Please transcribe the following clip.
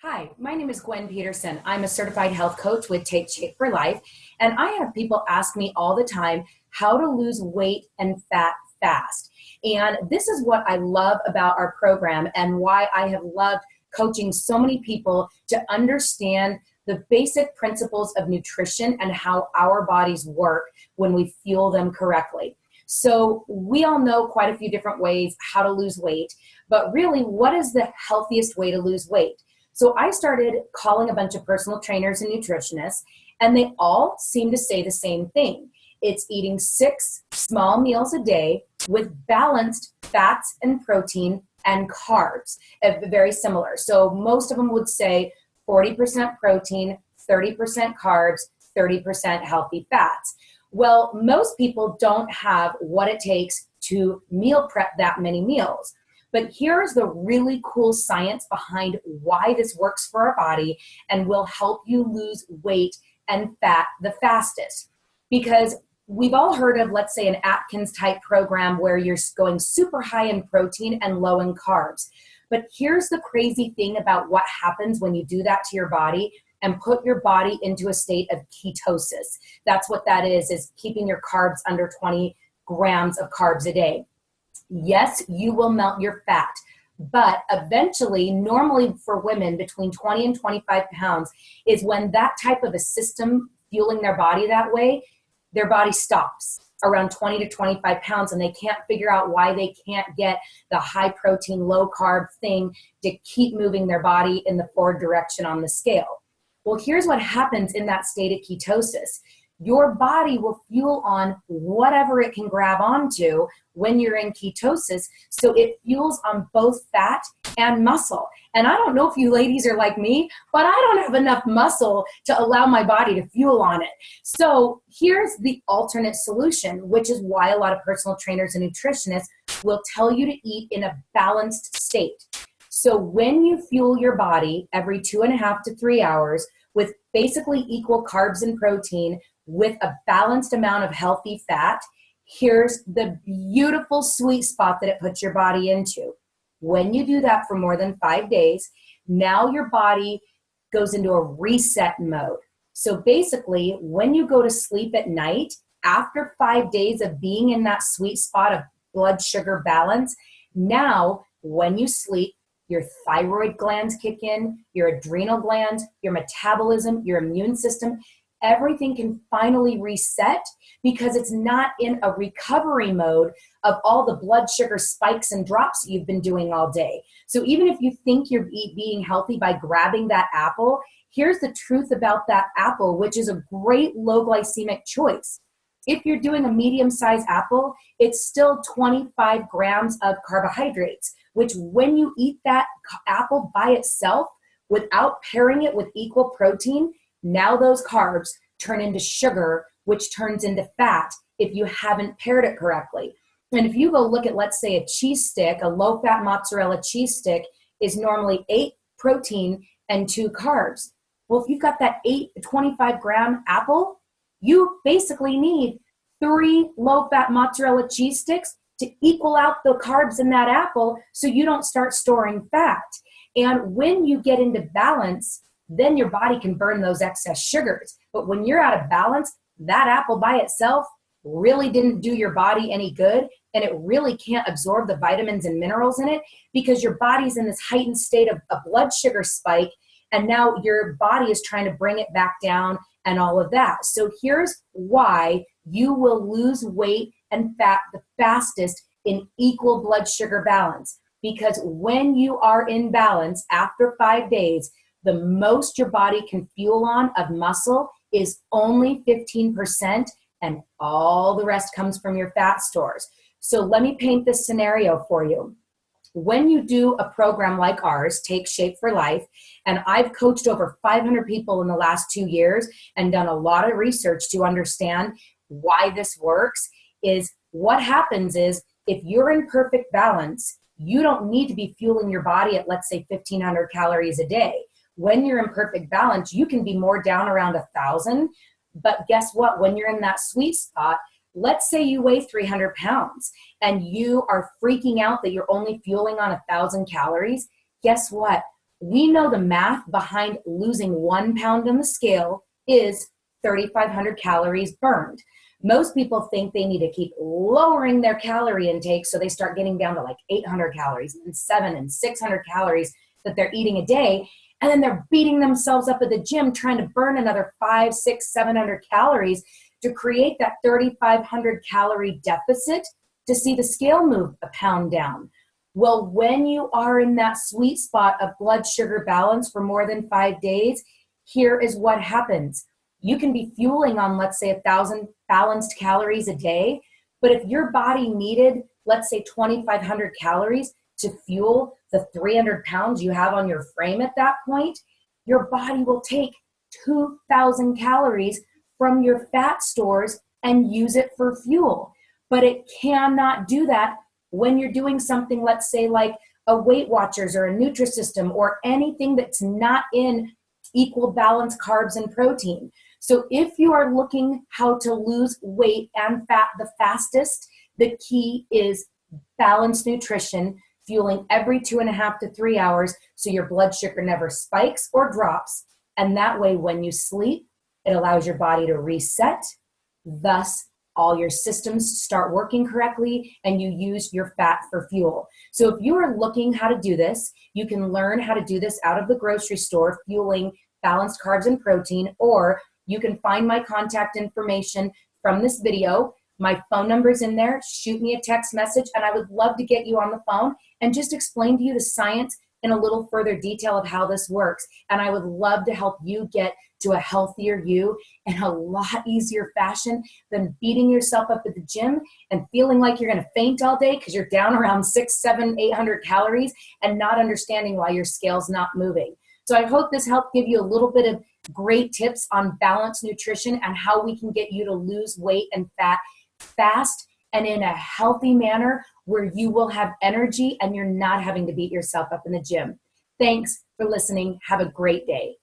Hi, my name is Gwen Peterson. I'm a certified health coach with Take Shape for Life, and I have people ask me all the time how to lose weight and fat fast. And this is what I love about our program and why I have loved coaching so many people to understand the basic principles of nutrition and how our bodies work when we fuel them correctly. So we all know quite a few different ways how to lose weight, but really, what is the healthiest way to lose weight? So I started calling a bunch of personal trainers and nutritionists, and they all seem to say the same thing. It's eating 6 small meals a day with balanced fats and protein and carbs, very similar. So most of them would say 40% protein, 30% carbs, 30% healthy fats. Well, most people don't have what it takes to meal prep that many meals. But here's the really cool science behind why this works for our body and will help you lose weight and fat the fastest. Because we've all heard of, let's say, an Atkins type program where you're going super high in protein and low in carbs. But here's the crazy thing about what happens when you do that to your body and put your body into a state of ketosis. That's what that is keeping your carbs under 20 grams of carbs a day. Yes, you will melt your fat, but eventually, normally for women between 20 and 25 pounds is when that type of a system fueling their body that way, their body stops around 20 to 25 pounds and they can't figure out why they can't get the high protein, low carb thing to keep moving their body in the forward direction on the scale. Well, here's what happens in that state of ketosis. Your body will fuel on whatever it can grab onto when you're in ketosis. So it fuels on both fat and muscle. And I don't know if you ladies are like me, but I don't have enough muscle to allow my body to fuel on it. So here's the alternate solution, which is why a lot of personal trainers and nutritionists will tell you to eat in a balanced state. So when you fuel your body every 2.5 to 3 hours with basically equal carbs and protein, with a balanced amount of healthy fat, here's the beautiful sweet spot that it puts your body into. When you do that for more than 5 days, now your body goes into a reset mode. So basically, when you go to sleep at night, after 5 days of being in that sweet spot of blood sugar balance, now when you sleep, your thyroid glands kick in, your adrenal glands, your metabolism, your immune system, everything can finally reset because it's not in a recovery mode of all the blood sugar spikes and drops that you've been doing all day. So even if you think you're being healthy by grabbing that apple, here's the truth about that apple, which is a great low glycemic choice. If you're doing a medium-sized apple, it's still 25 grams of carbohydrates, which when you eat that apple by itself without pairing it with equal protein, now those carbs turn into sugar, which turns into fat if you haven't paired it correctly. And if you go look at, let's say, a cheese stick, a low-fat mozzarella cheese stick is normally 8 protein and 2 carbs. Well, if you've got that 25-gram apple, you basically need 3 low-fat mozzarella cheese sticks to equal out the carbs in that apple so you don't start storing fat. And when you get into balance, then your body can burn those excess sugars. But when you're out of balance, that apple by itself really didn't do your body any good, and it really can't absorb the vitamins and minerals in it because your body's in this heightened state of a blood sugar spike, and now your body is trying to bring it back down and all of that. So here's why you will lose weight and fat the fastest in equal blood sugar balance. Because when you are in balance after 5 days, the most your body can fuel on of muscle is only 15%, and all the rest comes from your fat stores. So let me paint this scenario for you. When you do a program like ours, Take Shape for Life, and I've coached over 500 people in the last 2 years and done a lot of research to understand why this works, is what happens is if you're in perfect balance, you don't need to be fueling your body at, let's say, 1,500 calories a day. When you're in perfect balance, you can be more down around 1,000. But guess what? When you're in that sweet spot, let's say you weigh 300 pounds and you are freaking out that you're only fueling on 1,000 calories. Guess what? We know the math behind losing 1 pound on the scale is 3,500 calories burned. Most people think they need to keep lowering their calorie intake, so they start getting down to like 800 calories and 700 and 600 calories that they're eating a day. And then they're beating themselves up at the gym trying to burn another 500, 600, 700 calories to create that 3,500 calorie deficit to see the scale move a pound down. Well, when you are in that sweet spot of blood sugar balance for more than 5 days, here is what happens. You can be fueling on, let's say, 1,000 balanced calories a day, but if your body needed, let's say, 2,500 calories to fuel the 300 pounds you have on your frame at that point, your body will take 2,000 calories from your fat stores and use it for fuel. But it cannot do that when you're doing something, let's say, like a Weight Watchers or a Nutrisystem or anything that's not in equal balance carbs and protein. So if you are looking how to lose weight and fat the fastest, the key is balanced nutrition, fueling every 2.5 to 3 hours so your blood sugar never spikes or drops. And that way, when you sleep, it allows your body to reset. Thus, all your systems start working correctly and you use your fat for fuel. So if you are looking how to do this, you can learn how to do this out of the grocery store, fueling balanced carbs and protein, or you can find my contact information from this video. My phone number's in there. Shoot me a text message and I would love to get you on the phone and just explain to you the science in a little further detail of how this works. And I would love to help you get to a healthier you in a lot easier fashion than beating yourself up at the gym and feeling like you're going to faint all day because you're down around 600, 700, 800 calories and not understanding why your scale's not moving. So I hope this helped give you a little bit of great tips on balanced nutrition and how we can get you to lose weight and fat fast and in a healthy manner where you will have energy and you're not having to beat yourself up in the gym. Thanks for listening. Have a great day.